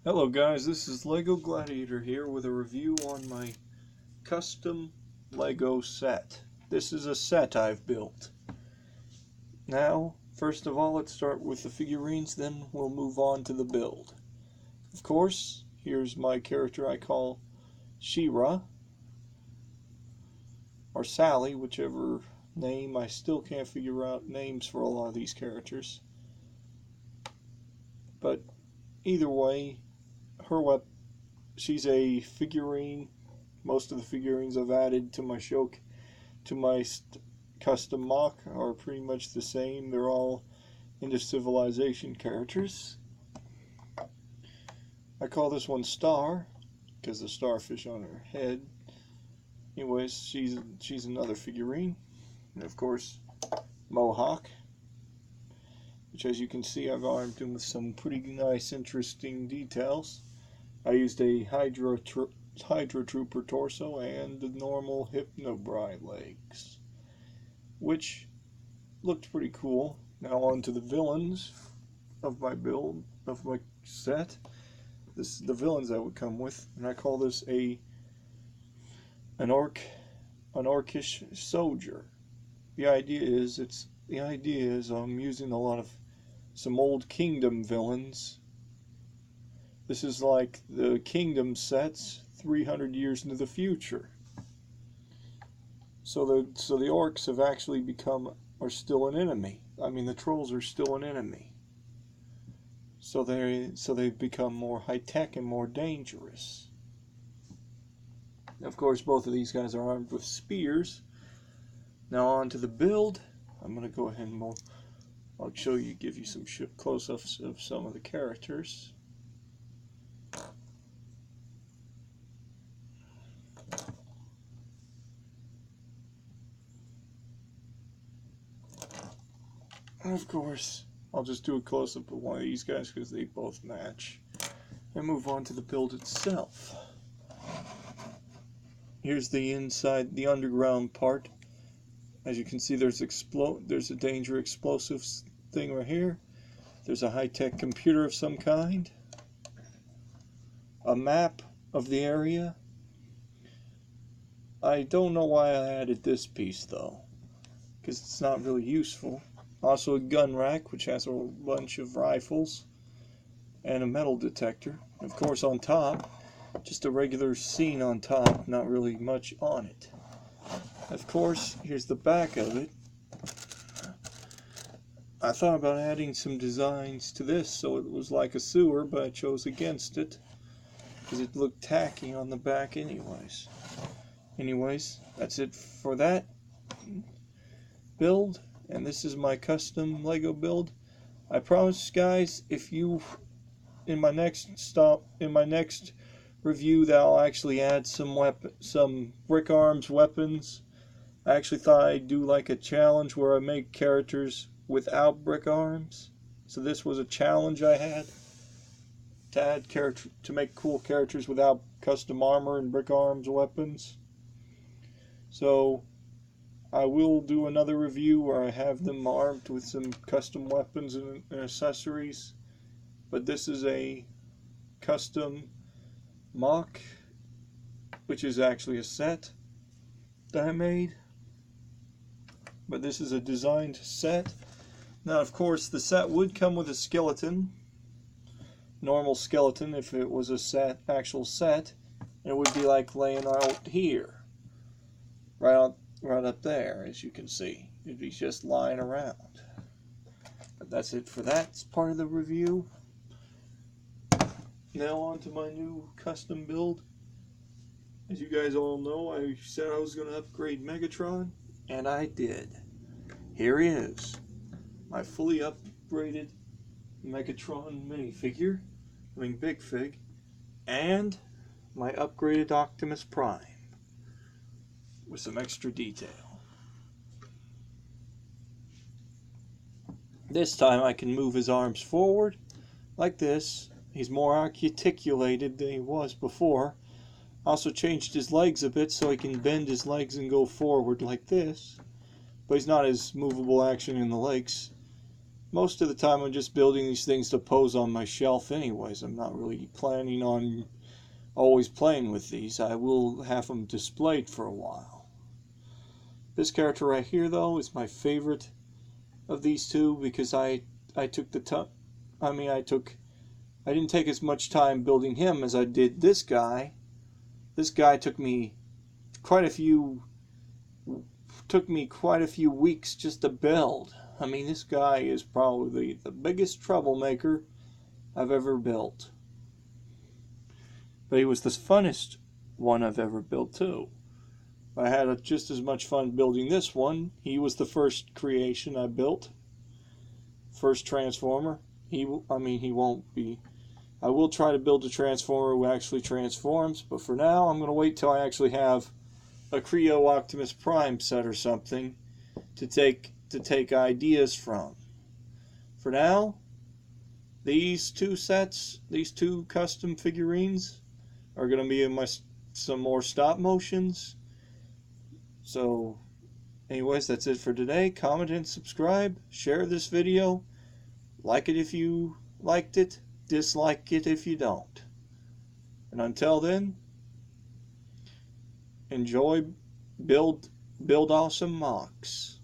Hello guys, this is Lego Gladiator here with a review on my custom Lego set. This is a set I've built. Now, first of all, let's start with the figurines, then we'll move on to the build. Of course, here's my character I call She-Ra, or Sally, whichever name. I still can't figure out names for a lot of these characters. But either way, she's a figurine. Most of the figurines I've added to my custom mock are pretty much the same. They're all into Civilization characters. I call this one Star because the starfish on her head. Anyways, she's another figurine. And of course, Mohawk, which, as you can see, I've armed him with some pretty nice, interesting details. I used a Hydra Trooper torso and the normal Hypnobride legs, which looked pretty cool. Now on to the villains of my build, of my set. This is the villains that would come with, and I call this an orcish soldier. The idea is I'm using some old Kingdom villains. This is like the Kingdom sets 300 years into the future. So the orcs have actually are still an enemy. I mean, the trolls are still an enemy. So they've become more high tech and more dangerous. Of course, both of these guys are armed with spears. Now on to the build. I'm gonna go ahead and I'll give you some close-ups of some of the characters. And of course, I'll just do a close-up of one of these guys because they both match. And move on to the build itself. Here's the inside, the underground part. As you can see, there's a danger explosives thing right here. There's a high-tech computer of some kind. A map of the area. I don't know why I added this piece though, because it's not really useful. Also a gun rack, which has a bunch of rifles and a metal detector. Of course, on top, just a regular scene on top, not really much on it. Of course, here's the back of it. I thought about adding some designs to this so it was like a sewer, but I chose against it because it looked tacky on the back anyways. Anyways, that's it for that build, and this is my custom Lego build. I promise, guys, in my next review, that I'll actually add some brick arms weapons. I actually thought I'd do like a challenge where I make characters without brick arms. So this was a challenge I had to make cool characters without custom armor and brick arms weapons. So I will do another review where I have them armed with some custom weapons and accessories. But this is a custom mock, which is actually a set that I made. But this is a designed set. Now, of course, the set would come with a skeleton, normal skeleton. If it was a actual set, it would be like laying out here, right up there, as you can see. It'd be just lying around. But that's it for that part of the review. Now on to my new custom build. As you guys all know, I said I was going to upgrade Megatron, and I did. Here he is, my fully upgraded Megatron minifigure, Big Fig, and my upgraded Optimus Prime with some extra detail. This time I can move his arms forward like this. He's more articulated than he was before. Also changed his legs a bit so he can bend his legs and go forward like this. But he's not as movable action in the legs. most of the time I'm just building these things to pose on my shelf anyways. I'm not really planning on always playing with these. I will have them displayed for a while. This character right here, though, is my favorite of these two because I didn't take as much time building him as I did this guy. This guy took me quite a few weeks just to build. I mean, this guy is probably the biggest troublemaker I've ever built. But he was the funnest one I've ever built too. I had just as much fun building this one. He was the first creation I built. First Transformer. He won't be. I will try to build a Transformer who actually transforms, but for now I'm going to wait till I actually have a Creo Optimus Prime set or something to take ideas from. For now, these two sets, these two custom figurines, are going to be in some more stop motions. So, anyways, that's it for today. Comment and subscribe. Share this video. Like it if you liked it. Dislike it if you don't. And until then, enjoy, build awesome MOCs.